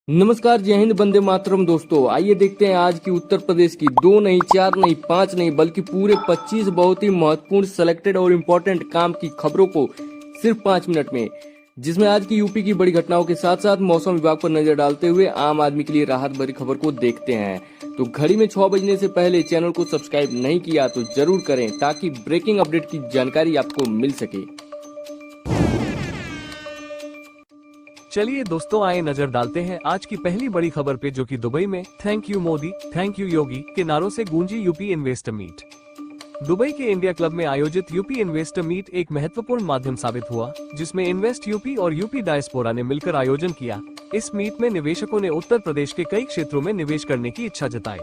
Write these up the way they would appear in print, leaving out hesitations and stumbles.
नमस्कार, जय हिंद, वंदे मातरम। दोस्तों आइए देखते हैं आज की उत्तर प्रदेश की 2 नहीं, 4 नहीं, 5 नहीं बल्कि पूरे 25 बहुत ही महत्वपूर्ण सेलेक्टेड और इम्पोर्टेंट काम की खबरों को सिर्फ 5 मिनट में, जिसमें आज की यूपी की बड़ी घटनाओं के साथ साथ मौसम विभाग पर नजर डालते हुए आम आदमी के लिए राहत भरी खबर को देखते हैं। तो घड़ी में 6 बजने से पहले चैनल को सब्सक्राइब नहीं किया तो जरूर करें ताकि ब्रेकिंग अपडेट की जानकारी आपको मिल सके। चलिए दोस्तों, आए नजर डालते हैं आज की पहली बड़ी खबर पे, जो कि दुबई में thank you Modi, thank you Yogi के नारों से गूंजी यूपी इन्वेस्टर मीट। दुबई के इंडिया क्लब में आयोजित यूपी इन्वेस्टर मीट एक महत्वपूर्ण माध्यम साबित हुआ, जिसमें इन्वेस्ट यूपी और यूपी डायस्पोरा ने मिलकर आयोजन किया। इस मीट में निवेशकों ने उत्तर प्रदेश के कई क्षेत्रों में निवेश करने की इच्छा जताई।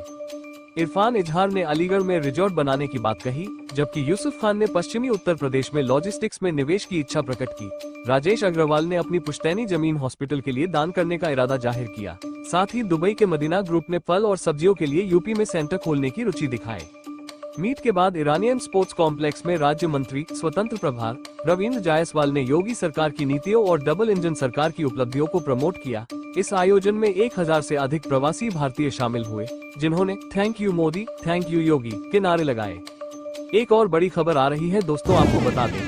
इरफान इजहार ने अलीगढ़ में रिजॉर्ट बनाने की बात कही, जबकि यूसुफ खान ने पश्चिमी उत्तर प्रदेश में लॉजिस्टिक्स में निवेश की इच्छा प्रकट की। राजेश अग्रवाल ने अपनी पुश्तैनी जमीन हॉस्पिटल के लिए दान करने का इरादा जाहिर किया। साथ ही दुबई के मदीना ग्रुप ने फल और सब्जियों के लिए यूपी में सेंटर खोलने की रुचि दिखाई। मीट के बाद इरानियन स्पोर्ट्स कॉम्प्लेक्स में राज्य मंत्री स्वतंत्र प्रभार रविंद्र जायसवाल ने योगी सरकार की नीतियों और डबल इंजन सरकार की उपलब्धियों को प्रमोट किया। इस आयोजन में 1000 से अधिक प्रवासी भारतीय शामिल हुए, जिन्होंने thank you Modi, thank you Yogi के नारे लगाए। एक और बड़ी खबर आ रही है दोस्तों, आपको बता दें,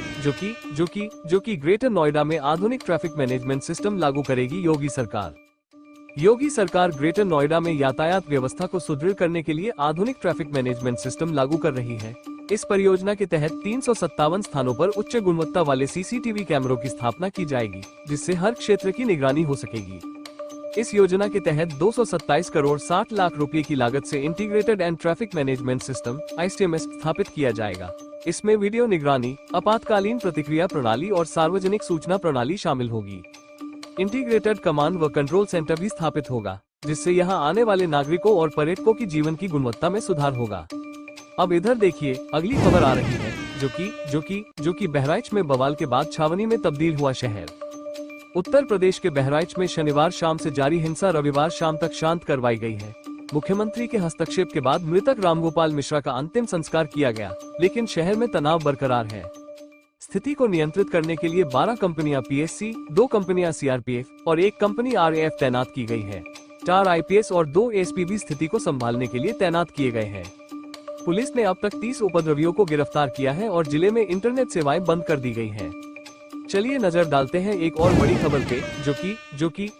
जो कि ग्रेटर नोएडा में आधुनिक ट्रैफिक मैनेजमेंट सिस्टम लागू करेगी योगी सरकार। योगी सरकार ग्रेटर नोएडा में यातायात व्यवस्था को सुदृढ़ करने के लिए आधुनिक ट्रैफिक मैनेजमेंट सिस्टम लागू कर रही है। इस परियोजना के तहत 357 स्थानों पर उच्च गुणवत्ता वाले सीसीटीवी कैमरों की स्थापना की जाएगी, जिससे हर क्षेत्र की निगरानी हो सकेगी। इस योजना के तहत 227 करोड़ 60 लाख रुपए की लागत से integrated and traffic management system (ITMS) स्थापित किया जाएगा। इसमें वीडियो निगरानी, आपातकालीन प्रतिक्रिया प्रणाली और सार्वजनिक सूचना प्रणाली शामिल होगी। इंटीग्रेटेड कमांड व कंट्रोल सेंटर भी स्थापित होगा, जिससे यहां आने वाले नागरिकों और पर्यटकों की जीवन की गुणवत्ता में सुधार होगा। अब इधर देखिए, अगली खबर आ रही है, जो कि बहराइच में बवाल के बाद छावनी में तब्दील हुआ शहर। उत्तर प्रदेश के बहराइच में शनिवार शाम से जारी हिंसा रविवार शाम तक शांत करवाई गई है। मुख्यमंत्री के हस्तक्षेप के बाद मृतक रामगोपाल मिश्रा का अंतिम संस्कार किया गया, लेकिन शहर में तनाव बरकरार है। स्थिति को नियंत्रित करने के लिए 12 कंपनियां PSC, 2 कंपनियां CRPF और 1 कंपनी RAF तैनात की गई है। 4 IPS और 2 ASP भी स्थिति को संभालने के लिए तैनात किए गए हैं। पुलिस ने अब तक 30 उपद्रवियों को गिरफ्तार किया है और जिले में इंटरनेट सेवाएं बंद कर दी गई हैं। चलिए नजर डालते हैं एक और बड़ी खबर पे,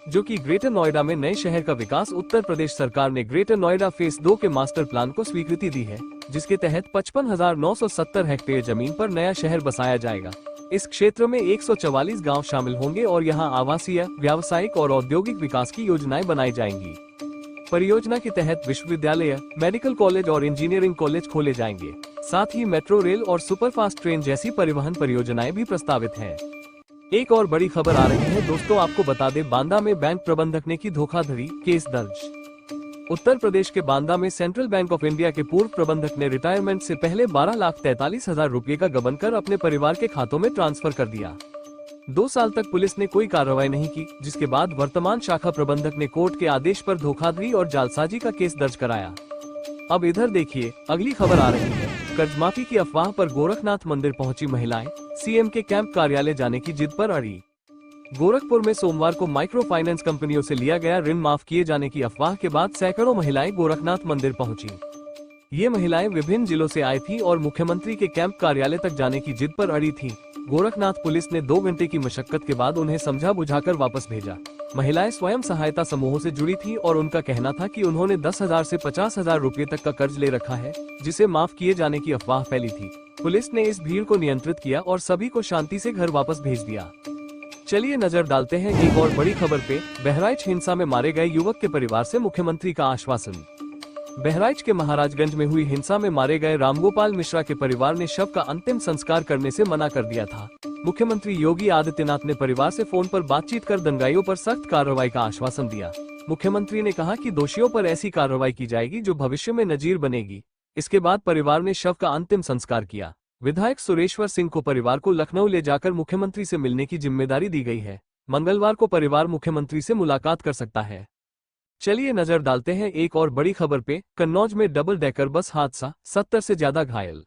जो कि ग्रेटर नोएडा में नए शहर का विकास। उत्तर प्रदेश सरकार ने ग्रेटर नोएडा फेज 2 के मास्टर प्लान को स्वीकृति दी है, जिसके तहत 55,970 हेक्टेयर जमीन पर नया शहर बसाया जाएगा। इस क्षेत्र में 144 गांव शामिल होंगे और यहां आवासीय, व्यावसायिक और औद्योगिक विकास की योजनाएं बनाई जाएंगी। परियोजना के तहत विश्वविद्यालय, मेडिकल कॉलेज और इंजीनियरिंग कॉलेज खोले जाएंगे। साथ ही मेट्रो रेल और सुपरफास्ट ट्रेन जैसी परिवहन परियोजनाएं भी प्रस्तावित हैं। एक और बड़ी खबर आ रही है दोस्तों, आपको बता दें, बांदा में बैंक प्रबंधक ने की धोखाधड़ी, केस दर्ज। उत्तर प्रदेश के बांदा में सेंट्रल बैंक ऑफ इंडिया के पूर्व प्रबंधक ने रिटायरमेंट से पहले 12,43,000 रुपए का गबन कर अपने परिवार के खातों में ट्रांसफर कर दिया। 2 साल तक पुलिस ने कोई कार्रवाई नहीं की, जिसके बाद वर्तमान शाखा प्रबंधक ने कोर्ट के आदेश पर धोखाधड़ी और जालसाजी का केस दर्ज कराया। अब इधर देखिए, अगली खबर आ रही है, कर्जमाफी की अफवाह पर गोरखनाथ मंदिर पहुंची महिलाएं, CM के कैंप कार्यालय जाने की जिद पर अड़ी। गोरखपुर में सोमवार को माइक्रो फाइनेंस कंपनियों से लिया गया ऋण माफ किए जाने की अफवाह के बाद सैकड़ों महिलाएं गोरखनाथ मंदिर पहुंची। ये महिलाएं विभिन्न जिलों से आई थी और मुख्यमंत्री के कैंप कार्यालय तक जाने की जिद पर अड़ी थी। गोरखनाथ पुलिस ने 2 घंटे की मशक्कत के बाद उन्हें समझा बुझाकर वापस भेजा। महिलाएं स्वयं सहायता समूहों से जुड़ी थी और उनका कहना था कि उन्होंने 10,000 से 50,000 रुपए तक का कर्ज ले रखा है, जिसे माफ किए जाने की अफवाह फैली थी। पुलिस ने इस भीड़ को नियंत्रित किया और सभी को शांति से घर वापस भेज दिया। चलिए नजर डालते हैं एक और बड़ी खबर पे, बहराइच हिंसा में मारे गए युवक के परिवार से मुख्यमंत्री का आश्वासन। बहराइच के महाराजगंज में हुई हिंसा में मारे गए रामगोपाल मिश्रा के परिवार ने शव का अंतिम संस्कार करने से मना कर दिया था। मुख्यमंत्री योगी आदित्यनाथ ने परिवार से फोन पर बातचीत कर दंगाइयों पर सख्त कार्रवाई का आश्वासन दिया। मुख्यमंत्री ने कहा कि दोषियों पर ऐसी कार्रवाई की जाएगी जो भविष्य में नजीर बनेगी। इसके बाद परिवार ने शव का अंतिम संस्कार किया। विधायक सुरेश्वर सिंह को परिवार को लखनऊ ले जाकर मुख्यमंत्री से मिलने की जिम्मेदारी दी गई है। मंगलवार को परिवार मुख्यमंत्री से मुलाकात कर सकता है। चलिए नजर डालते हैं एक और बड़ी खबर पे, कन्नौज में डबल डेकर बस हादसा, 70 से ज्यादा घायल।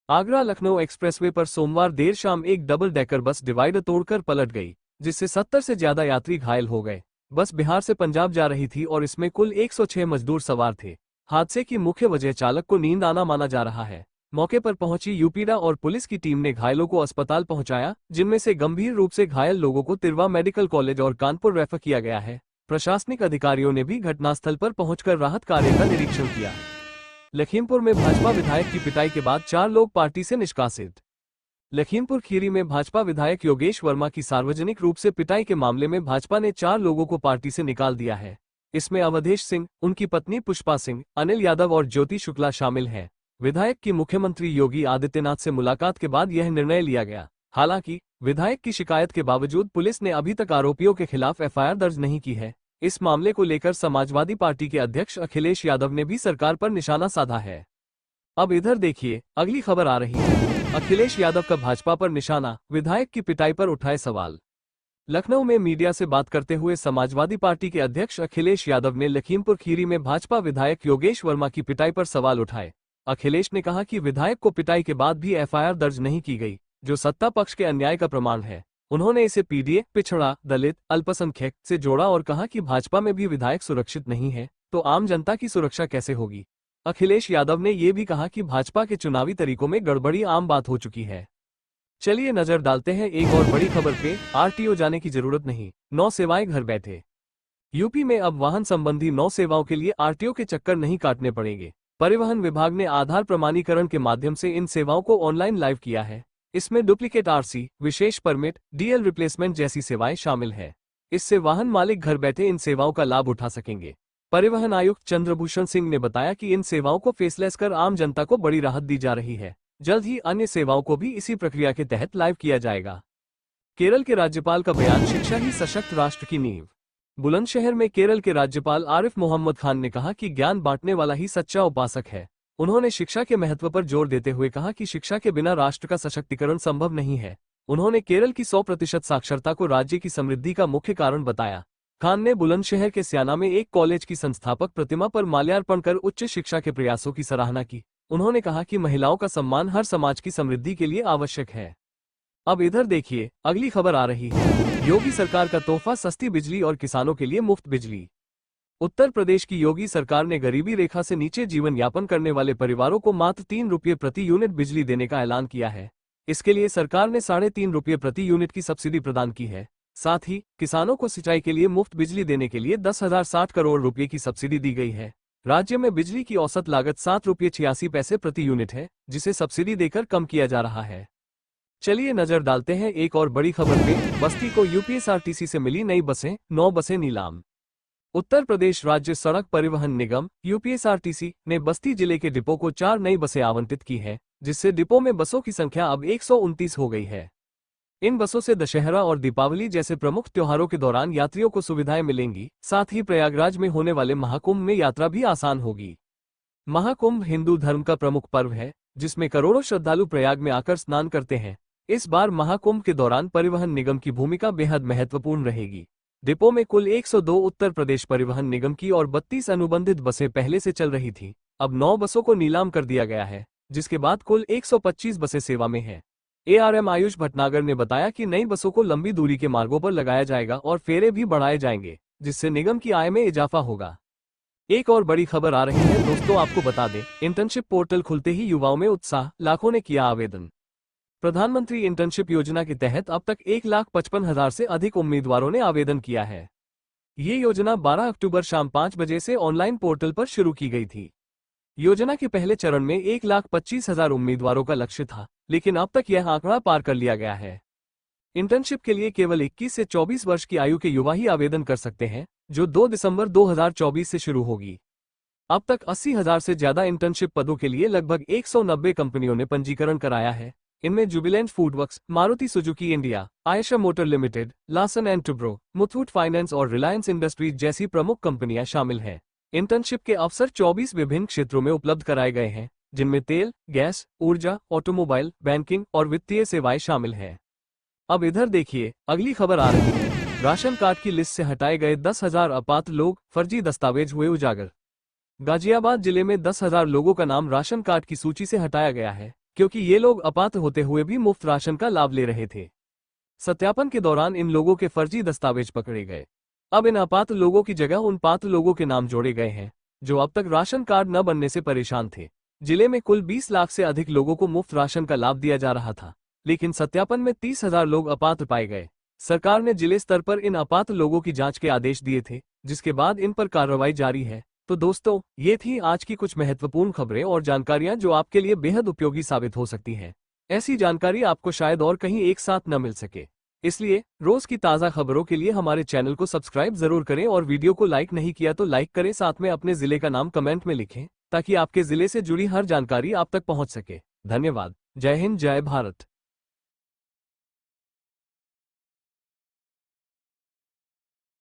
आगरा लखनऊ एक्सप्रेसवे पर सोमवार देर शाम एक डबल डेकर बस डिवाइडर तोड़कर पलट गई, जिससे 70 से ज्यादा यात्री घायल हो गए। बस बिहार से पंजाब जा रही थी और इसमें कुल 106 मजदूर सवार थे। हादसे की मुख्य वजह चालक को नींद आना माना जा रहा है। मौके पर पहुंची यूपीडा और पुलिस की टीम ने घायलों को अस्पताल पहुंचाया, जिनमें से गंभीर रूप से घायल लोगों को तिरवा मेडिकल कॉलेज और कानपुर रेफर किया गया है। प्रशासनिक अधिकारियों ने भी घटनास्थल पर पहुंचकर राहत कार्य का निरीक्षण किया। लखीमपुर में भाजपा विधायक की पिटाई के बाद 4 लोग पार्टी से निष्कासित। लखीमपुर खीरी में भाजपा विधायक योगेश वर्मा की सार्वजनिक रूप से पिटाई के मामले में भाजपा ने 4 लोगों को पार्टी से निकाल दिया है। इसमें अवधेश सिंह, उनकी पत्नी पुष्पा सिंह, अनिल यादव और ज्योति शुक्ला शामिल हैं। विधायक की मुख्यमंत्री योगी आदित्यनाथ से मुलाकात के बाद यह निर्णय लिया गया। हालांकि विधायक की शिकायत के बावजूद पुलिस ने अभी तक आरोपियों के खिलाफ एफआईआर दर्ज नहीं की है। इस मामले को लेकर समाजवादी पार्टी के अध्यक्ष अखिलेश यादव ने भी सरकार पर निशाना साधा है। अब इधर देखिए, अगली खबर आ रही है। अखिलेश यादव का भाजपा पर निशाना, विधायक की पिटाई पर उठाए सवाल। लखनऊ में मीडिया से बात करते हुए समाजवादी पार्टी के अध्यक्ष अखिलेश यादव ने लखीमपुर खीरी में भाजपा विधायक योगेश वर्मा की पिटाई पर सवाल उठाए। अखिलेश ने कहा कि विधायक को पिटाई के बाद भी एफआईआर दर्ज नहीं की गई, जो सत्ता पक्ष के अन्याय का प्रमाण है। उन्होंने इसे पीडीए, पिछड़ा, दलित, अल्पसंख्यक से जोड़ा और कहा कि भाजपा में भी विधायक सुरक्षित नहीं है, तो आम जनता की सुरक्षा कैसे होगी। अखिलेश यादव ने ये भी कहा कि भाजपा के चुनावी तरीकों में गड़बड़ी आम बात हो चुकी है। चलिए नजर डालते हैं एक और बड़ी खबर पे। आरटीओ जाने की जरूरत नहीं, 9 सेवाएं घर बैठे। यूपी में अब वाहन संबंधी 9 सेवाओं के लिए आरटीओ के चक्कर नहीं काटने पड़ेंगे। परिवहन विभाग ने आधार प्रमाणीकरण के माध्यम से इन सेवाओं को ऑनलाइन लाइव किया है। इसमें डुप्लीकेट आरसी, विशेष परमिट, डीएल रिप्लेसमेंट जैसी सेवाएं शामिल है। इससे वाहन मालिक घर बैठे इन सेवाओं का लाभ उठा सकेंगे। परिवहन आयुक्त चंद्रभूषण सिंह ने बताया कि इन सेवाओं को फेसलेस कर आम जनता को बड़ी राहत दी जा रही है। जल्द ही अन्य सेवाओं को भी इसी प्रक्रिया के तहत लाइव किया जाएगा। केरल के राज्यपाल का बयान, शिक्षा ही सशक्त राष्ट्र की नींव। बुलंदशहर में केरल के राज्यपाल आरिफ मोहम्मद खान ने कहा कि ज्ञान बांटने वाला ही सच्चा उपासक है। उन्होंने शिक्षा के महत्व पर जोर देते हुए कहा कि शिक्षा के बिना राष्ट्र का सशक्तिकरण संभव नहीं है। उन्होंने केरल की 100% साक्षरता को राज्य की समृद्धि का मुख्य कारण बताया। खान ने बुलंदशहर के स्याना में एक कॉलेज की संस्थापक प्रतिमा पर माल्यार्पण कर उच्च शिक्षा के प्रयासों की सराहना की। उन्होंने कहा कि महिलाओं का सम्मान हर समाज की समृद्धि के लिए आवश्यक है। अब इधर देखिए, अगली खबर आ रही है। योगी सरकार का तोहफा, सस्ती बिजली और किसानों के लिए मुफ्त बिजली। उत्तर प्रदेश की योगी सरकार ने गरीबी रेखा से नीचे जीवन यापन करने वाले परिवारों को मात्र 3 रुपये प्रति यूनिट बिजली देने का ऐलान किया है। इसके लिए सरकार ने 3.5 रुपये प्रति यूनिट की सब्सिडी प्रदान की है। साथ ही किसानों को सिंचाई के लिए मुफ्त बिजली देने के लिए 10,060 करोड़ रुपये की सब्सिडी दी गई है। राज्य में बिजली की औसत लागत 7 रुपये 86 पैसे प्रति यूनिट है, जिसे सब्सिडी देकर कम किया जा रहा है। चलिए नजर डालते हैं एक और बड़ी खबर पे। बस्ती को यूपीएसआरटीसी से मिली नई बसें, 9 बसें नीलाम। उत्तर प्रदेश राज्य सड़क परिवहन निगम यूपीएसआरटीसी ने बस्ती जिले के डिपो को 4 नई बसें आवंटित की है, जिससे डिपो में बसों की संख्या अब 129 हो गई है। इन बसों से दशहरा और दीपावली जैसे प्रमुख त्योहारों के दौरान यात्रियों को सुविधाएं मिलेंगी। साथ ही प्रयागराज में होने वाले महाकुंभ में यात्रा भी आसान होगी। महाकुंभ हिंदू धर्म का प्रमुख पर्व है, जिसमें करोड़ों श्रद्धालु प्रयाग में आकर स्नान करते हैं। इस बार महाकुंभ के दौरान परिवहन निगम की भूमिका बेहद महत्वपूर्ण रहेगी। डिपो में कुल 102 उत्तर प्रदेश परिवहन निगम की और 32 अनुबंधित बसें पहले से चल रही थी। अब 9 बसों को नीलाम कर दिया गया है, जिसके बाद कुल 125 बसें सेवा में हैं। एआरएम आयुष भटनागर ने बताया कि नई बसों को लंबी दूरी के मार्गों पर लगाया जाएगा और फेरे भी बढ़ाए जाएंगे, जिससे निगम की आय में इजाफा होगा। एक और बड़ी खबर आ रही है दोस्तों, आपको बता दें, इंटर्नशिप पोर्टल खुलते ही युवाओं में उत्साह, लाखों ने किया आवेदन। प्रधानमंत्री इंटर्नशिप योजना के तहत अब तक 1,55,000 से अधिक उम्मीदवारों ने आवेदन किया है। ये योजना 12 अक्टूबर शाम 5 बजे से ऑनलाइन पोर्टल पर शुरू की गई थी। योजना के पहले चरण में 1,25,000 उम्मीदवारों का लक्ष्य था, लेकिन अब तक यह आंकड़ा पार कर लिया गया है। इंटर्नशिप के लिए केवल 21 से 24 वर्ष की आयु के युवा ही आवेदन कर सकते हैं, जो 2 दिसंबर 2024 से शुरू होगी। अब तक 80,000 से ज्यादा इंटर्नशिप पदों के लिए लगभग 190 कंपनियों ने पंजीकरण कराया है। इनमें Jubilant FoodWorks, Maruti Suzuki India, Ayesha motor limited, Larsen and Toubro, Muthoot finance और रिलायंस इंडस्ट्रीज जैसी प्रमुख कंपनियां शामिल हैं। इंटर्नशिप के अवसर 24 विभिन्न क्षेत्रों में उपलब्ध कराए गए हैं, जिनमें तेल, गैस, ऊर्जा, ऑटोमोबाइल, बैंकिंग और वित्तीय सेवाएं शामिल हैं। अब इधर देखिए, अगली खबर आ रही है। राशन कार्ड की लिस्ट से हटाए गए 10,000 अपात्र लोग, फर्जी दस्तावेज हुए उजागर। गाजियाबाद जिले में 10,000 लोगों का नाम राशन कार्ड की सूची से हटाया गया है, क्योंकि ये लोग अपात्र होते हुए भी मुफ्त राशन का लाभ ले रहे थे। सत्यापन के दौरान इन लोगों के फर्जी दस्तावेज पकड़े गए। अब इन अपात्र लोगों की जगह उन पात्र लोगों के नाम जोड़े गए हैं जो अब तक राशन कार्ड न बनने से परेशान थे। जिले में कुल 20 लाख से अधिक लोगों को मुफ्त राशन का लाभ दिया जा रहा था, लेकिन सत्यापन में 30,000 लोग अपात्र पाए गए। सरकार ने जिले स्तर पर इन अपात्र लोगों की जांच के आदेश दिए थे, जिसके बाद इन पर कार्रवाई जारी है। तो दोस्तों, ये थी आज की कुछ महत्वपूर्ण खबरें और जानकारियां जो आपके लिए बेहद उपयोगी साबित हो सकती हैं। ऐसी जानकारी आपको शायद और कहीं एक साथ न मिल सके, इसलिए रोज की ताज़ा खबरों के लिए हमारे चैनल को सब्सक्राइब जरूर करें और वीडियो को लाइक नहीं किया तो लाइक करें, साथ में अपने जिले का नाम कमेंट में लिखें ताकि आपके जिले से जुड़ी हर जानकारी आप तक पहुंच सके। धन्यवाद। जय हिंद, जय भारत।